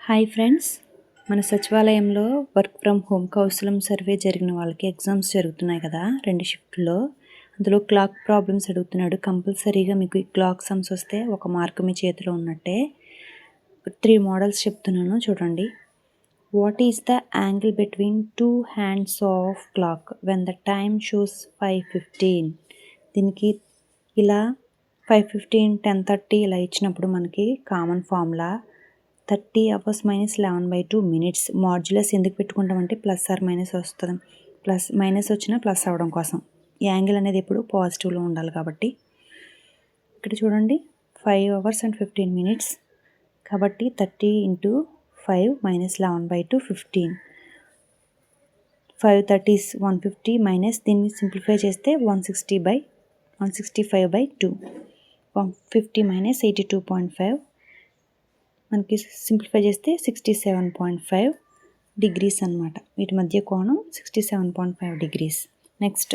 Hi friends, మన సచివాలయంలో work from home కౌశలం survey జరిగిన వాళ్ళకి ఎగ్జామ్స్ జరుగుతున్నాయి కదా, 2 షిఫ్ట్లో. అందులో క్లాక్ ప్రాబ్లమ్స్ అడుగుతున్నాడు. కంపల్సరీగా మీకు ఈ క్లాక్ సమ్స్ వస్తే 1 మార్క్ మీ చేతిలో ఉన్నట్టే. 3 మోడల్స్ చెప్తున్నాను చూడండి. What is the angle between 2 hands of clock when the time shows 5:15? దీనికి ఇలా 5:15, 10:30 ఇలా ఇచ్చినప్పుడు మనకి common formula 30 hours minus 11/2 minutes. Modulus ఎందుకు పెట్టుకుంటామంటే ప్లస్ ఆర్ మైనస్ వస్తుంది. ప్లస్ మైనస్ వచ్చినా ప్లస్ అవ్వడం కోసం. ఈ యాంగిల్ అనేది ఎప్పుడు పాజిటివ్లో ఉండాలి కాబట్టి. ఇక్కడ చూడండి, 5 hours and 15 minutes కాబట్టి 30 × 5 minus 11/2 15. 530 is 150 మైనస్ దీన్ని సింప్లిఫై చేస్తే 165/2. 150 minus 82.5 మనకి సింప్లిఫై చేస్తే 67.5 డిగ్రీస్ అనమాట. వీటి మధ్య కోణం 67.5 degrees. Next,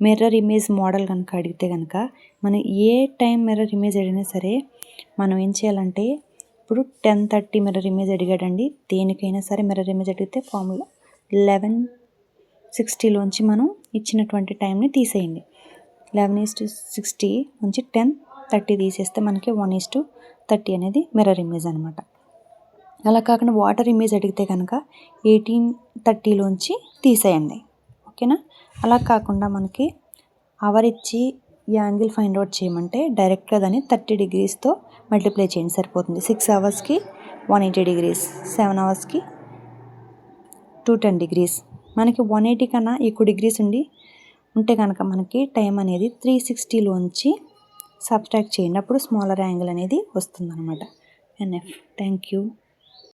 mirror image model కనుక అడిగితే కనుక మనం ఏ టైం మిర్రర్ ఇమేజ్ అడిగినా సరే మనం ఏం చేయాలంటే, ఇప్పుడు 10:30 మిర్రర్ ఇమేజ్ అడిగాడండి. దేనికైనా సరే మిర్రర్ ఇమేజ్ అడిగితే ఫార్ములా 11:60లోంచి మనం ఇచ్చినటువంటి టైంని తీసేయండి. 11:60 నుంచి 10:30 తీసేస్తే మనకి 1:30 అనేది మిర్రర్ ఇమేజ్ అనమాట. అలా కాకుండా వాటర్ ఇమేజ్ అడిగితే కనుక 18:30లోంచి తీసేయండి. ఓకేనా? అలా కాకుండా మనకి అవర్ ఇచ్చి యాంగిల్ ఫైండ్ అవుట్ చేయమంటే డైరెక్ట్గా దాన్ని 30 డిగ్రీస్తో మల్టిప్లై చేయండి, సరిపోతుంది. 6 అవర్స్కి 180 డిగ్రీస్, 7 అవర్స్కి 210 డిగ్రీస్. మనకి 180 కన్నా ఎక్కువ డిగ్రీస్ ఉంటే కనుక మనకి టైం అనేది 360లోంచి సబ్ట్రాక్ట్ చేయండి. అప్పుడు స్మాలర్ యాంగిల్ అనేది వస్తుందన్నమాట. ఎన్ఎఫ్. Thank you.